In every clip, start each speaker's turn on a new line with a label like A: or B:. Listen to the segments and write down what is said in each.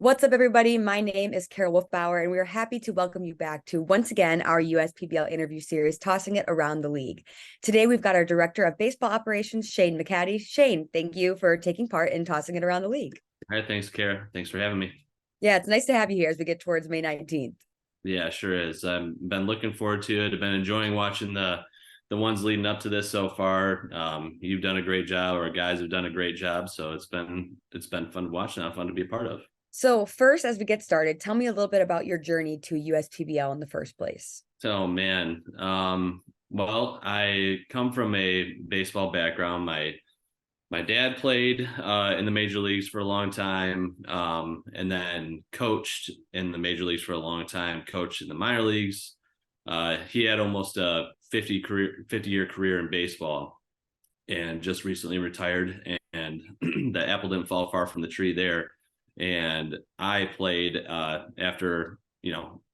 A: What's up, everybody? My name is Carol Wolfbauer, and we are happy to welcome you back to once again our USPBL interview series, Tossing It Around the League. Today, we've got our Director of Baseball Operations, Shane McCatty. Shane, thank you for taking part in Tossing It Around the League.
B: All right, thanks, Kara. Thanks for having me.
A: Yeah, it's nice to have you here as we get towards May 19th.
B: Yeah, sure is. I've been looking forward to it. I've been enjoying watching the ones leading up to this so far. You've done a great job, or guys have done a great job. So it's been fun to watch and fun to be a part of.
A: So first, as we get started, tell me a little bit about your journey to USPBL in the first place.
B: So man, well, I come from a baseball background. My dad played in the major leagues for a long time, and then coached in the major leagues for a long time. Coached in the minor leagues. He had almost a 50-year career in baseball, and just recently retired. And the apple didn't fall far from the tree there. And I played after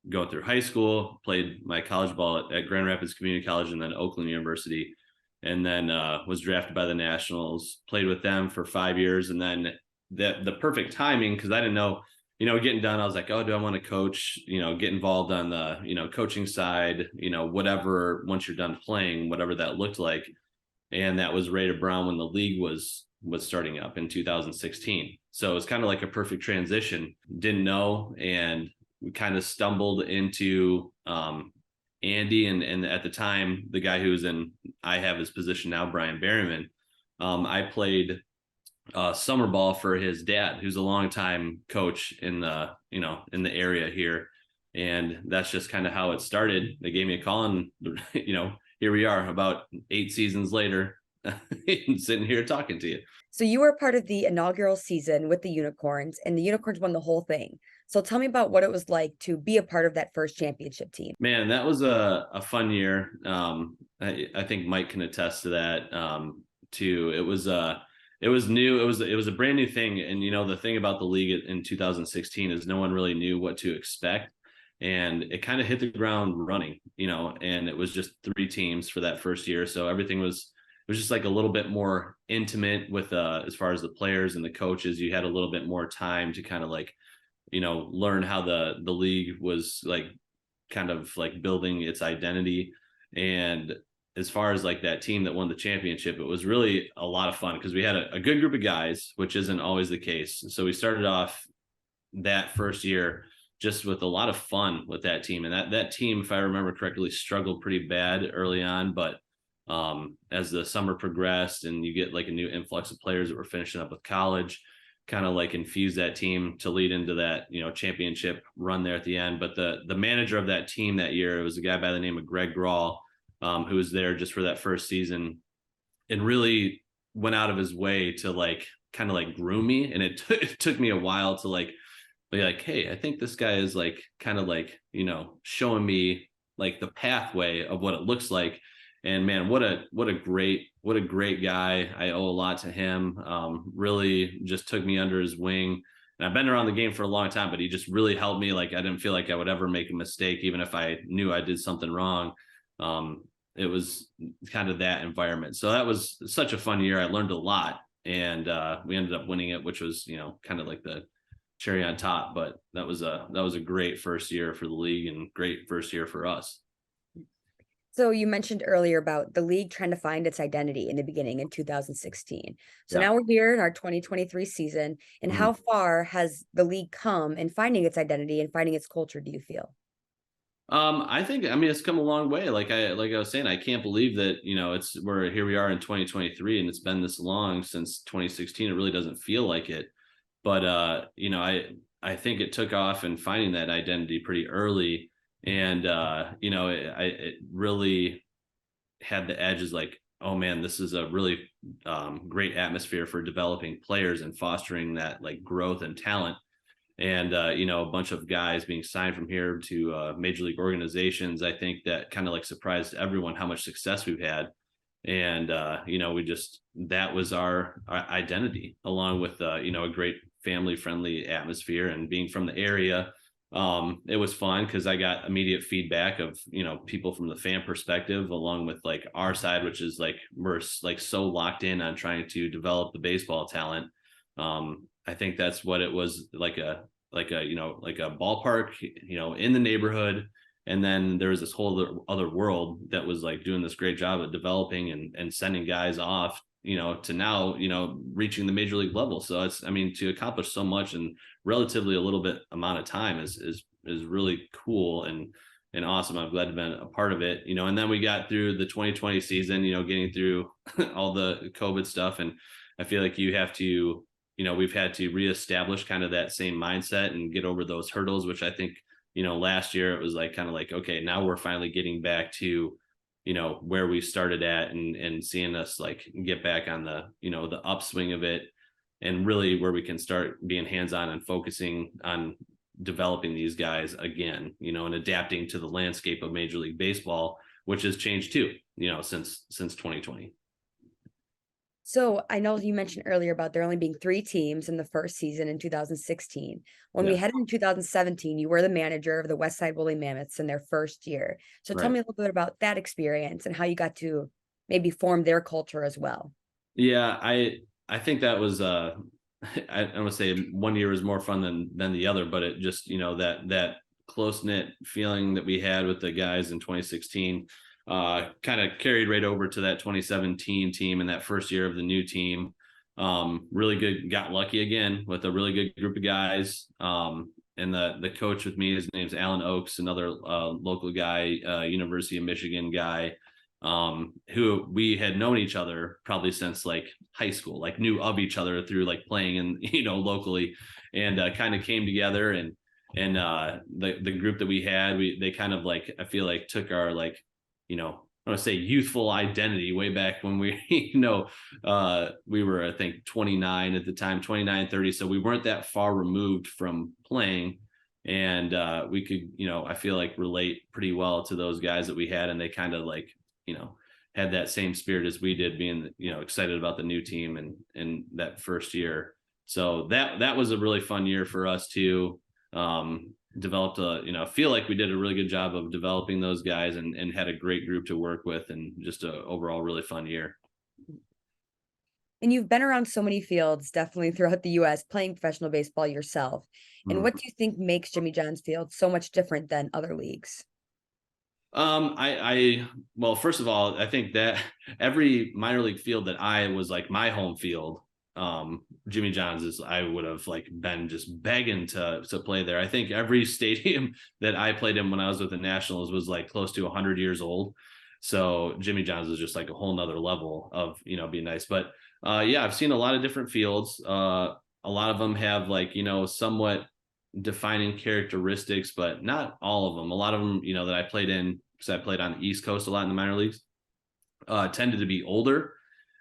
B: going through high school. Played my college ball at Grand Rapids Community College and then Oakland University. And then was drafted by the Nationals, played with them for 5 years. And then the perfect timing, because I didn't know, getting done, I was like, oh, do I want to coach, get involved on the, coaching side, whatever, once you're done playing, whatever that looked like. And that was right around when the league was starting up in 2016. So it was kind of like a perfect transition. Didn't know, and we kind of stumbled into Andy and at the time, the guy who was I have his position now, Brian Berryman. I played summer ball for his dad, who's a longtime coach in the area here. And that's just kind of how it started. They gave me a call, and here we are about 8 seasons later, sitting here talking to you.
A: So you were part of the inaugural season with the Unicorns, and the Unicorns won the whole thing. So tell me about what it was like to be a part of that first championship team.
B: Man, that was a fun year. I think Mike can attest to that too. It was new. It was a brand new thing. And the thing about the league in 2016 is no one really knew what to expect. And it kind of hit the ground running, and it was just 3 teams for that first year. So everything was just like a little bit more intimate with as far as the players and the coaches. You had a little bit more time to kind of like, learn how the league was like kind of like building its identity. And as far as like that team that won the championship, it was really a lot of fun because we had a good group of guys, which isn't always the case. So we started off that first year just with a lot of fun with that team. And that team, if I remember correctly, struggled pretty bad early on, but as the summer progressed and you get like a new influx of players that were finishing up with college, kind of like infuse that team to lead into that, championship run there at the end. But the manager of that team that year, it was a guy by the name of Greg Grawl, who was there just for that first season and really went out of his way to like kind of like groom me. And it took me a while to like be like, hey, I think this guy is like kind of like, showing me like the pathway of what it looks like. And man, what a great guy. I owe a lot to him. Really just took me under his wing. And I've been around the game for a long time, but he just really helped me. Like I didn't feel like I would ever make a mistake, even if I knew I did something wrong. It was kind of that environment. So that was such a fun year. I learned a lot, and we ended up winning it, which was, kind of like the cherry on top. But that was a great first year for the league and great first year for us.
A: So you mentioned earlier about the league trying to find its identity in the beginning in 2016. So now we're here in our 2023 season. And how far has the league come in finding its identity and finding its culture, do you feel?
B: I think, it's come a long way. Like I was saying, I can't believe that, here we are in 2023 and it's been this long since 2016. It really doesn't feel like it. But, I think it took off in finding that identity pretty early. And, it really had the edges like, oh man, this is a really great atmosphere for developing players and fostering that like growth and talent. And, a bunch of guys being signed from here to major league organizations. I think that kind of like surprised everyone how much success we've had. And, that was our identity, along with, a great family friendly atmosphere and being from the area. It was fun because I got immediate feedback of, people from the fan perspective, along with like our side, which is like, we're like so locked in on trying to develop the baseball talent. I think that's what it was like like a ballpark, in the neighborhood. And then there was this whole other world that was like doing this great job of developing and sending guys off, to now, reaching the major league level. So to accomplish so much in relatively a little bit amount of time is really cool and awesome. I'm glad to have been a part of it, and then we got through the 2020 season, getting through all the COVID stuff. And I feel like we've had to reestablish kind of that same mindset and get over those hurdles, which I think, last year it was like, kind of like, okay, now we're finally getting back to, where we started at and seeing us like get back on the upswing of it, and really where we can start being hands-on and focusing on developing these guys again, and adapting to the landscape of Major League Baseball, which has changed too, since 2020.
A: So I know you mentioned earlier about there only being 3 teams in the first season in 2016. When we
B: Yeah.
A: headed in 2017, you were the manager of the West Side Woolly Mammoths in their first year. So tell
B: Right.
A: me a little bit about that experience and how you got to maybe form their culture as well.
B: Yeah, I think that was I would say one year was more fun than the other, but it just, that close knit feeling that we had with the guys in 2016 kind of carried right over to that 2017 team and that first year of the new team. Really good, got lucky again with a really good group of guys. And the coach with me, his name's Alan Oakes, another local guy, University of Michigan guy, who we had known each other probably since like high school, like knew of each other through like playing in, locally, and kind of came together. And the group that we had, they kind of like, I feel like took our like, I want to say youthful identity way back when we, we were, I think 29 at the time, 29, 30. So we weren't that far removed from playing, and we could, I feel like relate pretty well to those guys that we had. And they kind of like, had that same spirit as we did, being, excited about the new team and that first year. So that was a really fun year for us too. Developed feel like we did a really good job of developing those guys and had a great group to work with, and just a overall really fun year.
A: And you've been around so many fields, definitely throughout the US, playing professional baseball yourself. And what do you think makes Jimmy John's Field so much different than other leagues?
B: Well, first of all, I think that every minor league field that I was like my home field, Jimmy John's is, I would have like been just begging to play there. I think every stadium that I played in when I was with the Nationals was like close to 100 years old. So Jimmy John's is just like a whole nother level of, being nice. But yeah, I've seen a lot of different fields. A lot of them have like, somewhat defining characteristics, but not all of them. A lot of them, that I played in, because I played on the East Coast a lot in the minor leagues, tended to be older,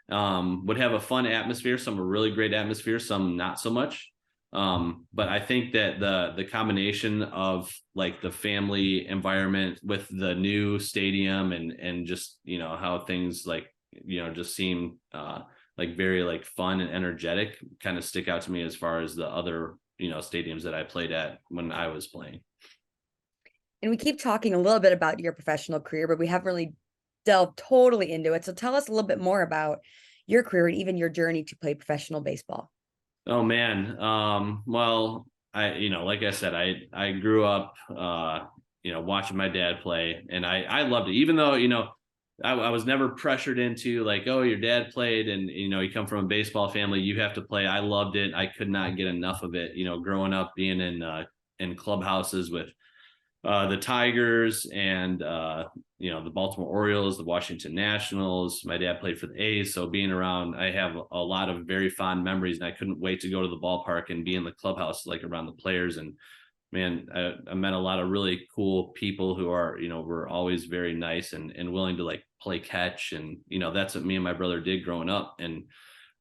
B: would have a fun atmosphere. Some are really great atmosphere, some not so much. But I think that the combination of like the family environment with the new stadium and just, how things like, just seem like very like fun and energetic, kind of stick out to me as far as the other, stadiums that I played at when I was playing.
A: And we keep talking a little bit about your professional career, but we haven't really delved totally into it. So tell us a little bit more about your career and even your journey to play professional baseball.
B: Oh man. Well, like I said, I grew up, watching my dad play, and I loved it, even though, I was never pressured into like, oh, your dad played and, you come from a baseball family, you have to play. I loved it. I could not get enough of it, growing up, being in clubhouses with the Tigers and the Baltimore Orioles, the Washington Nationals. My dad played for the A's, so being around, I have a lot of very fond memories, and I couldn't wait to go to the ballpark and be in the clubhouse, like around the players. And man, I met a lot of really cool people who are, were always very nice and willing to like play catch, and that's what me and my brother did growing up. And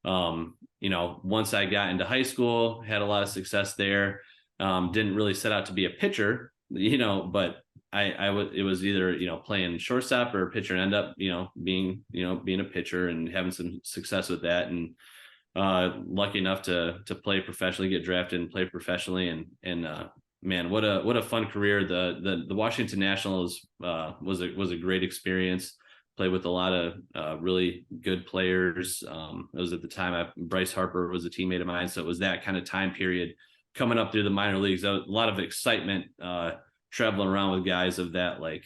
B: once I got into high school, had a lot of success there. Didn't really set out to be a pitcher, but it was either, playing shortstop or pitcher, and end up, being a pitcher and having some success with that. And lucky enough to play professionally, get drafted and play professionally. And man, what a fun career. The Washington Nationals was a great experience. Played with a lot of really good players. It was at the time Bryce Harper was a teammate of mine, so it was that kind of time period coming up through the minor leagues. There was a lot of excitement traveling around with guys of that, like,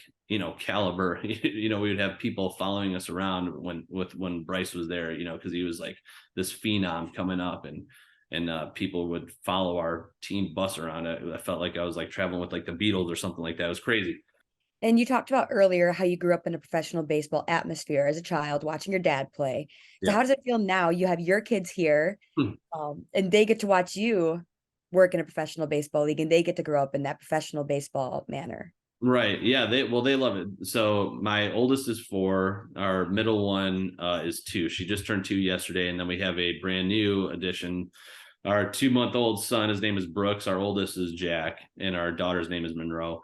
B: caliber. We would have people following us around when Bryce was there, because he was like this phenom coming up, and people would follow our team bus around. I felt like I was like traveling with like the Beatles or something like that. It was crazy.
A: And you talked about earlier how you grew up in a professional baseball atmosphere as a child, watching your dad play. So
B: Yeah.
A: how does it feel now? You have your kids here,
B: Hmm.
A: and they get to watch you work in a professional baseball league, and they get to grow up in that professional baseball manner.
B: Right. Yeah. They love it. So my oldest is 4. Our middle one is 2. She just turned 2 yesterday, and then we have a brand new addition. Our 2-month-old son, his name is Brooks. Our oldest is Jack, and our daughter's name is Monroe.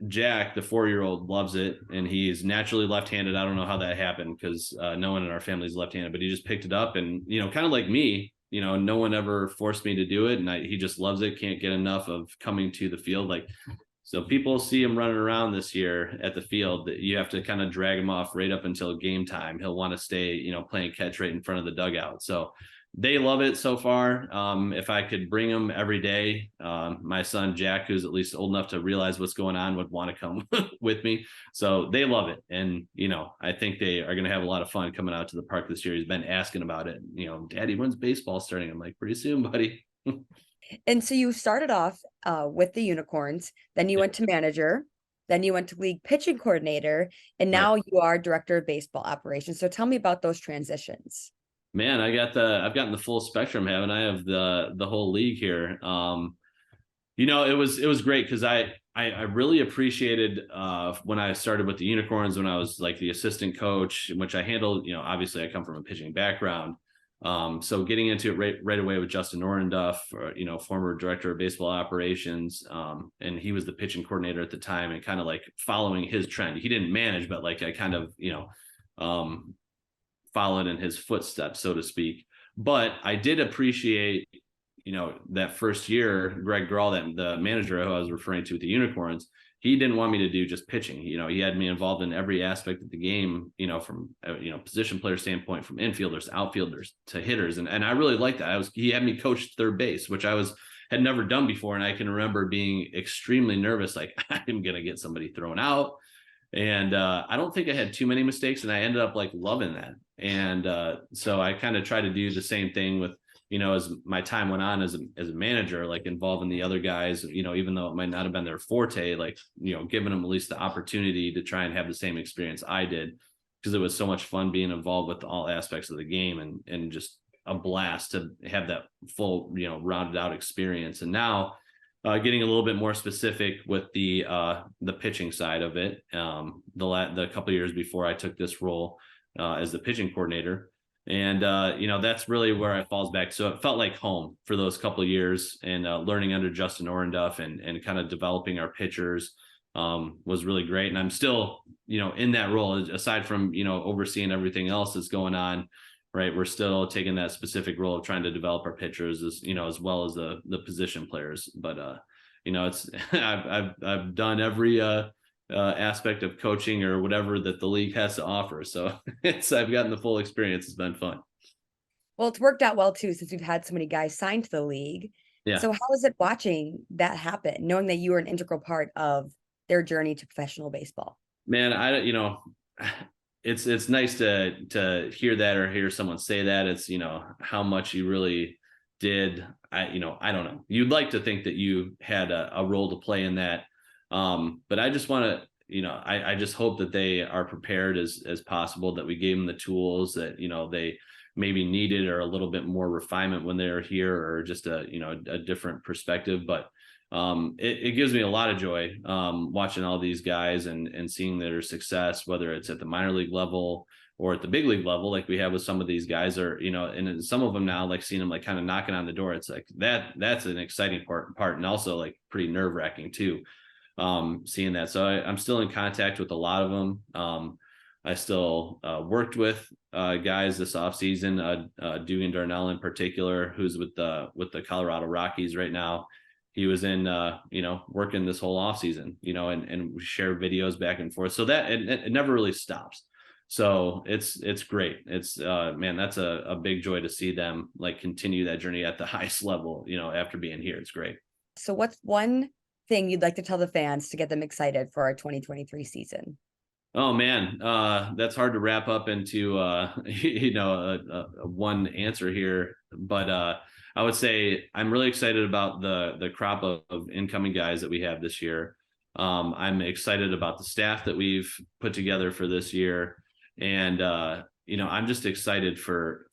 B: Jack, the 4-year-old, loves it, and he's naturally left-handed. I don't know how that happened, because no one in our family is left-handed, but he just picked it up, and kind of like me, no one ever forced me to do it, and he just loves it. Can't get enough of coming to the field. Like, so people see him running around this year at the field, that you have to kind of drag him off right up until game time. He'll want to stay, playing catch right in front of the dugout. So they love it so far. If I could bring them every day, my son Jack, who's at least old enough to realize what's going on, would want to come with me. So they love it, and I think they are going to have a lot of fun coming out to the park this year. He's been asking about it. Daddy, when's baseball starting? I'm like, pretty soon, buddy.
A: And so you started off with the Unicorns, then you went to manager, then you went to league pitching coordinator, and
B: Right.
A: now you are director of baseball operations. So tell me about those transitions.
B: Man, I've gotten the full spectrum, haven't I, of the whole league here. It was great, because I really appreciated when I started with the Unicorns, when I was like the assistant coach, which I handled. Obviously I come from a pitching background. So getting into it right away with Justin Orenduff, former director of baseball operations, and he was the pitching coordinator at the time, and kind of like following his trend. He didn't manage, but like I kind of followed in his footsteps, so to speak. But I did appreciate, that first year, Greg Grawl, that the manager who I was referring to with the Unicorns, he didn't want me to do just pitching. He had me involved in every aspect of the game, from position player standpoint, from infielders to outfielders to hitters. And I really liked that. He had me coach third base, which had never done before. And I can remember being extremely nervous, like I'm going to get somebody thrown out. And I don't think I had too many mistakes, and I ended up like loving that. And so I kind of try to do the same thing with, as my time went on as a manager, like involving the other guys, even though it might not have been their forte, like, giving them at least the opportunity to try and have the same experience I did, because it was so much fun being involved with all aspects of the game, and just a blast to have that full, rounded out experience. And now getting a little bit more specific with the pitching side of it, the couple of years before I took this role as the pitching coordinator. And, that's really where it falls back. So it felt like home for those couple of years, and learning under Justin Orenduff and kind of developing our pitchers was really great. And I'm still, in that role, aside from, overseeing everything else that's going on, right. We're still taking that specific role of trying to develop our pitchers, as well as the position players. But, it's, I've done every aspect of coaching or whatever that the league has to offer. So I've gotten the full experience. It's been fun.
A: Well, it's worked out well too, since we've had so many guys signed to the league.
B: Yeah,
A: So how is it watching that happen, knowing that you were an integral part of their journey to professional baseball?
B: man, it's nice to hear that, or hear someone say that. It's, how much you really did. I don't know. You'd like to think that you had a role to play in that. But I just want to, I just hope that they are prepared as possible, that we gave them the tools that, they maybe needed, or a little bit more refinement when they're here, or just a different perspective. But it gives me a lot of joy watching all these guys and seeing their success, whether it's at the minor league level or at the big league level, like we have with some of these guys, or, and some of them now, like seeing them like kind of knocking on the door. It's like that's an exciting part, and also like pretty nerve wracking too. Seeing that. So I'm still in contact with a lot of them. I still worked with guys this offseason, Dugan Darnell in particular, who's with the Colorado Rockies right now. He was in, working this whole offseason, and we share videos back and forth. So that it never really stops. So it's great. It's man, that's a big joy to see them like continue that journey at the highest level, after being here. It's great.
A: So what's one thing you'd like to tell the fans to get them excited for our 2023 season?
B: Oh man, that's hard to wrap up into a one answer here, but I would say I'm really excited about the crop of incoming guys that we have this year. I'm excited about the staff that we've put together for this year, and I'm just excited for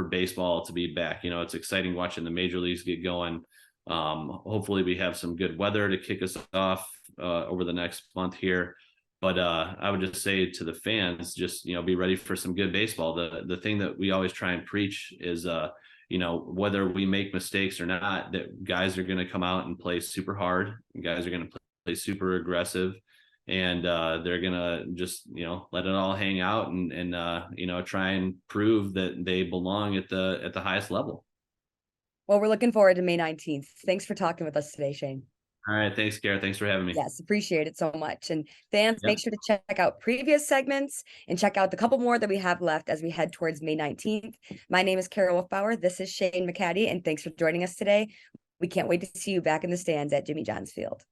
B: baseball to be back. It's exciting watching the major leagues get going. Hopefully, we have some good weather to kick us off over the next month here. But I would just say to the fans, just be ready for some good baseball. The thing that we always try and preach is whether we make mistakes or not, that guys are going to come out and play super hard. Guys are going to play super aggressive, and they're going to just let it all hang out and try and prove that they belong at the highest level.
A: Well, we're looking forward to May 19th. Thanks for talking with us today, Shane.
B: All right, thanks, Garrett. Thanks for having me.
A: Yes, appreciate it so much. And fans,
B: Yep.
A: make sure to check out previous segments and check out the couple more that we have left as we head towards May 19th. My name is Carol Wolfbauer. This is Shane McCatty, and thanks for joining us today. We can't wait to see you back in the stands at Jimmy John's Field.